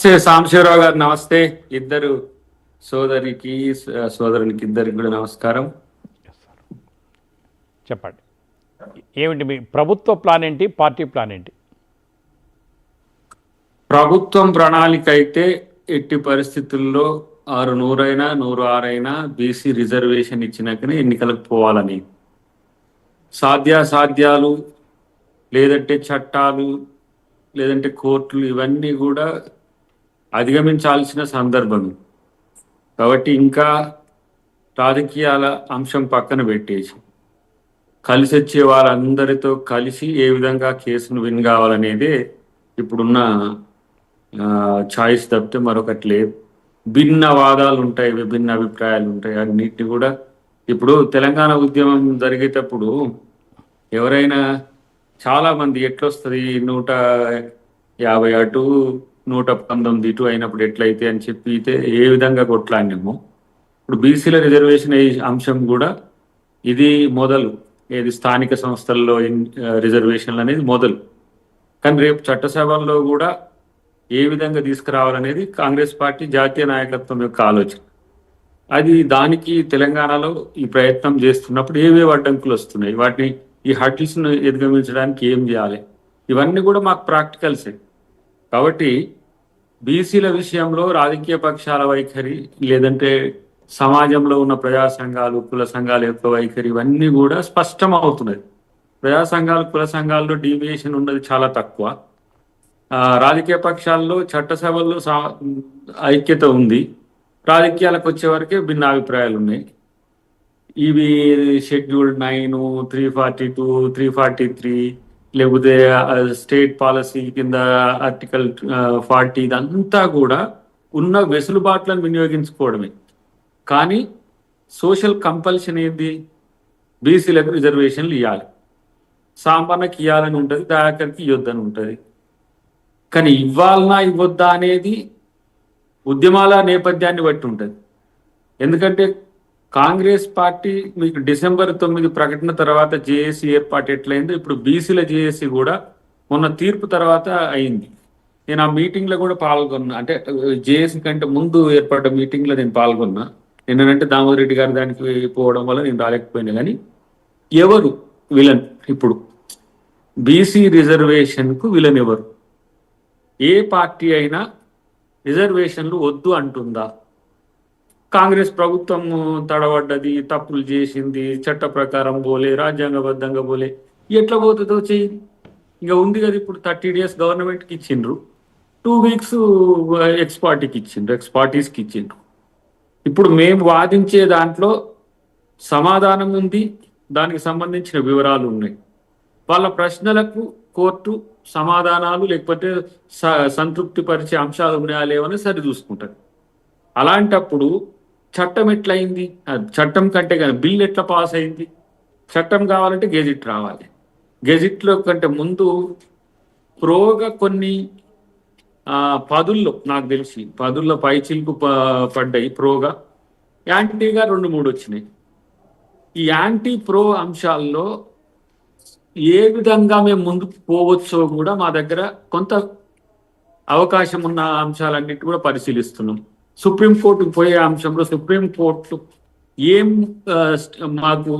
నమస్తే సాంబశివరావు గారు, నమస్తే. ఇద్దరు సోదరికి సోదరునికి ఇద్దరికి కూడా నమస్కారం. చెప్పండి, ఏమిటి మీ ప్రభుత్వ ప్లాన్ ఏంటి, పార్టీ ప్లాన్ ఏంటి? ప్రభుత్వం ప్రణాళిక అయితే ఎట్టి పరిస్థితుల్లో 600 106 బీసీ రిజర్వేషన్ ఇచ్చినాకనే ఎన్నికలకు పోవాలని. సాధ్యాసాధ్యాలు లేదంటే చట్టాలు లేదంటే కోర్టులు ఇవన్నీ కూడా అధిగమించాల్సిన సందర్భం. కాబట్టి ఇంకా రాజకీయాల అంశం పక్కన పెట్టేసి కలిసి వచ్చే వాళ్ళందరితో కలిసి ఏ విధంగా కేసును విన్ కావాలనేదే ఇప్పుడున్న ఛాయిస్ తప్పితే మరొకటి లేదు. భిన్న వాదాలు ఉంటాయి, విభిన్న అభిప్రాయాలు ఉంటాయి. అన్నిటిని కూడా ఇప్పుడు తెలంగాణ ఉద్యమం జరిగేటప్పుడు ఎవరైనా చాలామంది ఎట్లొస్తుంది 150 అటు 119 ఇటు అయినప్పుడు ఎట్లయితే అని చెప్పి ఏ విధంగా కొట్లాడినామో ఇప్పుడు బీసీల రిజర్వేషన్ అంశం కూడా ఇది మొదలు. ఏది స్థానిక సంస్థల్లో రిజర్వేషన్లు అనేది మొదలు. కానీ రేపు చట్టసభల్లో కూడా ఏ విధంగా తీసుకురావాలనేది కాంగ్రెస్ పార్టీ జాతీయ నాయకత్వం యొక్క ఆలోచన. అది దానికి తెలంగాణలో ఈ ప్రయత్నం చేస్తున్నప్పుడు ఏవేవి అడ్డంకులు వస్తున్నాయి, వాటిని ఈ హర్టిల్స్ను అధిగమించడానికి ఏం చేయాలి, ఇవన్నీ కూడా మాకు ప్రాక్టికల్సే. కాబట్టి బీసీల విషయంలో రాజకీయ పక్షాల వైఖరి లేదంటే సమాజంలో ఉన్న ప్రజా సంఘాలు కుల సంఘాల యొక్క వైఖరి ఇవన్నీ కూడా స్పష్టం అవుతున్నది. ప్రజా సంఘాలు కుల సంఘాల్లో డీవియేషన్ ఉన్నది చాలా తక్కువ. రాజకీయ పక్షాల్లో చట్టసభల్లో ఐక్యత ఉంది. రాజకీయాలకు వచ్చే వరకే భిన్న అభిప్రాయాలు ఉన్నాయి. ఇవి షెడ్యూల్ 9, 342, 343 లేకపోతే స్టేట్ పాలసీ కింద ఆర్టికల్ 40 ఇదంతా కూడా ఉన్న వెసులుబాట్లను వినియోగించుకోవడమే. కానీ సోషల్ కంపల్షన్ ఏంది? బీసీలకు రిజర్వేషన్లు ఇవ్వాలి, సాంపన్నకి ఇవ్వాలని ఉంటుంది, దయాకర్కి ఇవ్వద్దని ఉంటుంది. కానీ ఇవ్వాలన్నా ఇవ్వద్దా అనేది ఉద్యమాల నేపథ్యాన్ని బట్టి ఉంటుంది. ఎందుకంటే కాంగ్రెస్ పార్టీ మీకు December 9 ప్రకటన తర్వాత జేఏసీ ఏర్పాటు ఎట్లయిందో ఇప్పుడు బీసీల జేఏసీ కూడా మొన్న తీర్పు తర్వాత అయింది. నేను ఆ మీటింగ్లో కూడా పాల్గొన్నా. అంటే జేఏసీ కంటే ముందు ఏర్పడ్డ మీటింగ్లో నేను పాల్గొన్నా. నిన్నంటే దామోదర్ రెడ్డి గారు దానికి పోవడం వల్ల నేను రాలేకపోయినా. కానీ ఎవరు విలన్? ఇప్పుడు బీసీ రిజర్వేషన్కు విలన్ ఎవరు? ఏ పార్టీ అయినా రిజర్వేషన్లు వద్దు అంటుందా? కాంగ్రెస్ ప్రభుత్వం తడబడ్డది, తప్పులు చేసింది, చట్ట ప్రకారం పోలే, రాజ్యాంగబద్ధంగా పోలే, ఎట్లా పోతుందో చెయ్యి. ఇంకా ఉంది కదా, ఇప్పుడు 30 days గవర్నమెంట్కి ఇచ్చిండ్రు, 2 weeks ఎక్స్పార్టీకి ఇచ్చిండ్రు, ఎక్స్పార్టీస్కి ఇచ్చిండ్రు. ఇప్పుడు మేము వాదించే దాంట్లో సమాధానం ఉంది, దానికి సంబంధించిన వివరాలు ఉన్నాయి. వాళ్ళ ప్రశ్నలకు కోర్టు సమాధానాలు లేకపోతే సంతృప్తి పరిచే అంశాలు ఉన్నాయా లేవని సరి చూసుకుంటారు. అలాంటప్పుడు చట్టం ఎట్లయింది? చట్టం కంటే కానీ బిల్ ఎట్లా పాస్ అయింది? చట్టం కావాలంటే గెజిట్ రావాలి. గెజిట్లో కంటే ముందు ప్రోగా కొన్ని పదుల్లో, నాకు తెలిసి 10 పైచిల్కు పడ్డాయి ప్రోగా. యాంటీగా 2-3 వచ్చినాయి. ఈ యాంటీ ప్రో అంశాల్లో ఏ విధంగా మేము ముందుకు పోవచ్చో కూడా మా దగ్గర కొంత అవకాశం ఉన్న అంశాలన్నిటి కూడా పరిశీలిస్తున్నాం. సుప్రీంకోర్టుకు పోయే అంశంలో సుప్రీంకోర్టు ఏం మాకు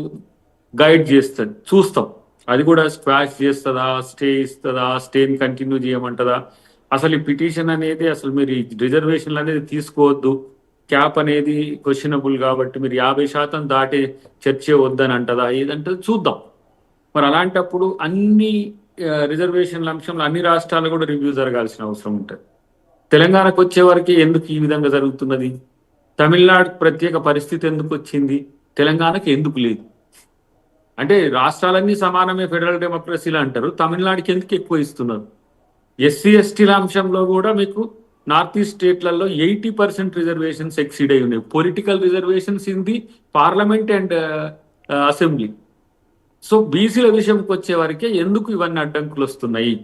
గైడ్ చేస్తుంది చూస్తాం. అది కూడా స్క్వాష్ చేస్తుందా, స్టే ఇస్తుందా, స్టేని కంటిన్యూ చేయమంటుందా, అసలు ఈ పిటిషన్ అనేది అసలు మీరు రిజర్వేషన్లు అనేది తీసుకోవద్దు, క్యాప్ అనేది క్వశ్చనబుల్ కాబట్టి మీరు 50% దాటే చర్చ వద్దని అంటదా, ఏదంటే చూద్దాం. మరి అలాంటప్పుడు అన్ని రిజర్వేషన్ల అంశంలో అన్ని రాష్ట్రాలు కూడా రివ్యూ జరగాల్సిన అవసరం ఉంటుంది. తెలంగాణకు వచ్చే వరకు ఎందుకు ఈ విధంగా జరుగుతున్నది? తమిళనాడుకు ప్రత్యేక పరిస్థితి ఎందుకు వచ్చింది, తెలంగాణకి ఎందుకు లేదు? అంటే రాష్ట్రాలన్నీ సమానమే ఫెడరల్ డెమోక్రసీలు అంటారు, తమిళనాడుకి ఎందుకు ఎక్కువ ఇస్తున్నారు? ఎస్సీ ఎస్టీల అంశంలో కూడా మీకు నార్త్ ఈస్ట్ స్టేట్లలో 80% రిజర్వేషన్స్ ఎక్సీడ్ అయి ఉన్నాయి. Political reservations in the parliament and assembly. So బీసీల విషయంకి వచ్చే వరకే ఎందుకు ఇవన్నీ అడ్డంకులు వస్తున్నాయి?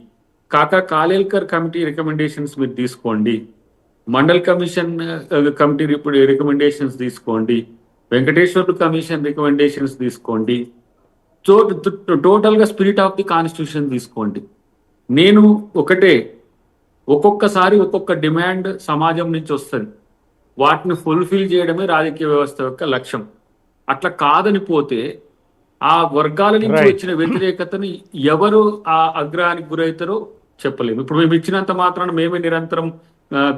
కాకా కాలేల్కర్ కమిటీ రికమెండేషన్స్ మీరు తీసుకోండి, మండల్ కమిషన్ కమిటీ రికమెండేషన్స్ తీసుకోండి, వెంకటేశ్వర్లు కమిషన్ రికమెండేషన్స్ తీసుకోండి, టోటల్గా స్పిరిట్ ఆఫ్ ది కాన్స్టిట్యూషన్ తీసుకోండి. నేను ఒకటే ఒక్కొక్కసారి ఒక్కొక్క డిమాండ్ సమాజం నుంచి వస్తుంది. వాటిని ఫుల్ఫిల్ చేయడమే రాజకీయ వ్యవస్థ యొక్క లక్ష్యం. అట్లా కాదని పోతే ఆ వర్గాల నుంచి Right. వచ్చిన వ్యతిరేకతని ఎవరు ఆ అగ్రహానికి గురవుతారో చెప్పలేము. ఇప్పుడు మేము ఇచ్చినంత మాత్రాన మేమే నిరంతరం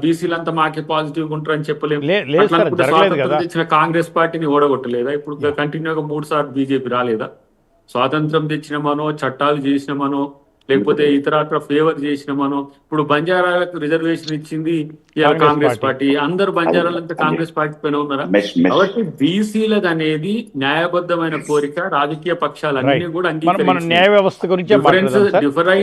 బీసీలంతా మాకే పాజిటివ్ ఉంటారని చెప్పలేము. లేదు అట్లా సార్, అనుకుంటే జరగలేదు స్వాతంత్రం కదా. తెచ్చిన కాంగ్రెస్ పార్టీని ఓడగొట్టలేదా? ఇప్పుడు కంటిన్యూగా 3 సార్లు బీజేపీ రాలేదా? స్వాతంత్రం తెచ్చినామనో, చట్టాలు చేసినామనో, లేకపోతే ఇతరత్ర ఫేవర్ చేసినామనో, ఇప్పుడు బంజారాలకు రిజర్వేషన్ ఇచ్చింది ఇవాళ కాంగ్రెస్ కాంగ్రెస్ పార్టీ. పార్టీ. అందరు బంజారాలంతా కాంగ్రెస్ పార్టీ పైన ఉన్నారా? కాబట్టి బీసీలది అనేది న్యాయబద్ధమైన కోరిక. రాజకీయ పక్షాలన్నీ రైట్. కూడా మనం అంగీకరించారు. న్యాయ వ్యవస్థ గురించే మాట్లాడదాం సార్.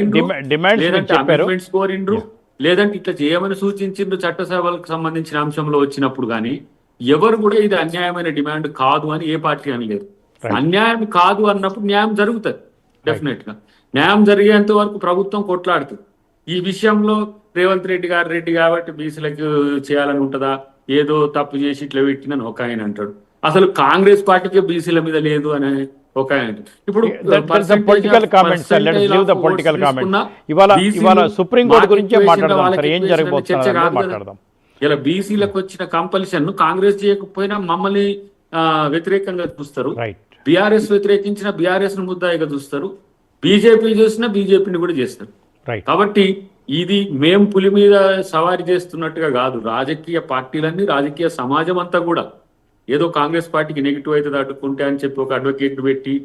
డిమాండ్స్ మీరు లేదంటే చెప్పారు. అమెండ్మెంట్స్ కోరిండ్రు, లేదంటే ఇట్లా చేయమని సూచించిండ్రు చట్టసభలకు సంబంధించిన అంశంలో వచ్చినప్పుడు. కానీ ఎవరు కూడా ఇది అన్యాయమైన డిమాండ్ కాదు అని ఏ పార్టీ అనలేదు. Right. అన్యాయం కాదు అన్నప్పుడు న్యాయం జరుగుతుంది డెఫినెట్ గా. న్యాయం జరిగేంత వరకు ప్రభుత్వం కొట్లాడుతుంది. ఈ విషయంలో రేవంత్ రెడ్డి గారు రెడ్డి కాబట్టి బీసీలకు చేయాలని ఉంటుందా, ఏదో తప్పు చేసి ఇట్లా పెట్టినని ఒక ఆయన అంటాడు. అసలు కాంగ్రెస్ పార్టీకే బీసీల మీద లేదు అని ఒక ఆయన అంటాడు. ఇప్పుడు political comments, let's leave the political comments. ఇవాళ సుప్రీం కోర్టు గురించే మాట్లాడదాం సార్. ఏం జరగబోతుందో మాట్లాడదాం. ఇలా బీసీలకు వచ్చిన కంపల్షన్ కాంగ్రెస్ చేయకపోయినా మమ్మల్ని వ్యతిరేకంగా చూస్తారు. రైట్. బీఆర్ఎస్ వ్యతిరేకించిన బీఆర్ఎస్ ను ముద్దాయిగా చూస్తారు. బీజేపీ చేసినా బీజేపీని కూడా చేస్తారు. రైట్. కాబట్టి ఇది మేం పులి మీద సవారీ చేస్తున్నట్టుగా కాదు. రాజకీయ పార్టీలన్నీ, రాజకీయ సమాజం అంతా కూడా ఏదో కాంగ్రెస్ పార్టీకి నెగిటివ్ అయితే అడ్డుకుంటే అని చెప్పి ఒక అడ్వకేట్ పెట్టి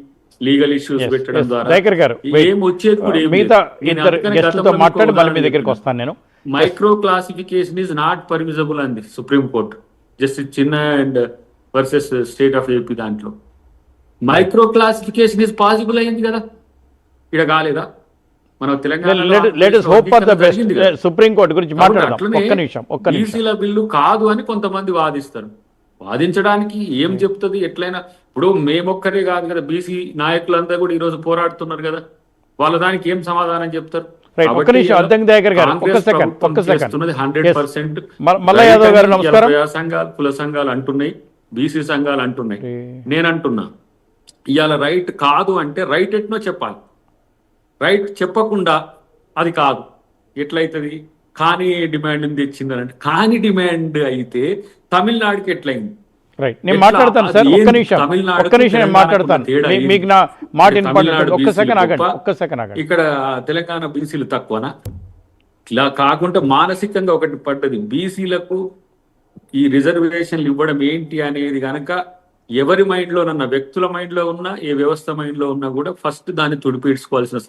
లీగల్ ఇష్యూస్ పెట్టడం ద్వారా దయాకర్ గారు, ఏం వచ్చేది కూడా ఏం మిగతా లేదు. ఇద్దరు గెస్టులతో మాట్లాడి మళ్ళీ మీ దగ్గరికి వస్తాను నేను. Micro classification is not permissible అంది సుప్రీం కోర్టు. జస్టిస్ చిన్న and versus state of AP దాంట్లో మైక్రో క్లాసిఫికేషన్ ఈజ్ పాసిబుల్ అయింది కదా, ఇక్కడ కాలేదా? మన తెలంగాణ సుప్రీం కోర్టు గురించి మాట్లాడదాం. ఒక్క నిమిషం. బీసీల బిల్లు కాదు అని కొంతమంది వాదిస్తారు. వాదించడానికి ఏం చెప్తుంది? ఎట్లయినా ఇప్పుడు మేమొక్కరే కాదు కదా, బీసీ నాయకులంతా కూడా ఈ రోజు పోరాడుతున్నారు కదా, వాళ్ళ దానికి ఏం సమాధానం చెప్తారు? ఒక్క నిమిషం. అద్దెం దయాకర్ గారు, ఒక్క సెకండ్. 100% మల్లా యాదవ్ గారు నమస్కారం. సంఘాలు, కుల సంఘాలు అంటున్నాయి, బీసీ సంఘాలు అంటున్నాయి, నేను అంటున్నా ఇవాళ రైట్ కాదు అంటే రైట్ ఎట్నో చెప్పాలి. రైట్ చెప్పకుండా అది కాదు ఎట్లయితుంది? కానీ డిమాండ్ తెచ్చిందని అంటే, కానీ డిమాండ్ అయితే తమిళనాడుకి ఎట్లయింది? రైట్, నేను మాట్లాడతాను సార్. ఒక్క నిమిషం నేను మాట్లాడతాను. మీకు నా మాట ఒక్క సెకండ్ ఆగండి. ఇక్కడ తెలంగాణ బీసీలు తక్కువనా? ఇలా కాకుండా మానసికంగా ఒకటి పడ్డది. బీసీలకు ఈ రిజర్వేషన్లు ఇవ్వడం ఏంటి అనేది గనక ఎవరి మైండ్ లో, వ్యక్తుల మైండ్ లో ఉన్నా, ఏ వ్యవస్థ మైండ్ లో ఉన్నా కూడా ఫస్ట్ దాన్ని తుడిపేసుకోవాల్సిన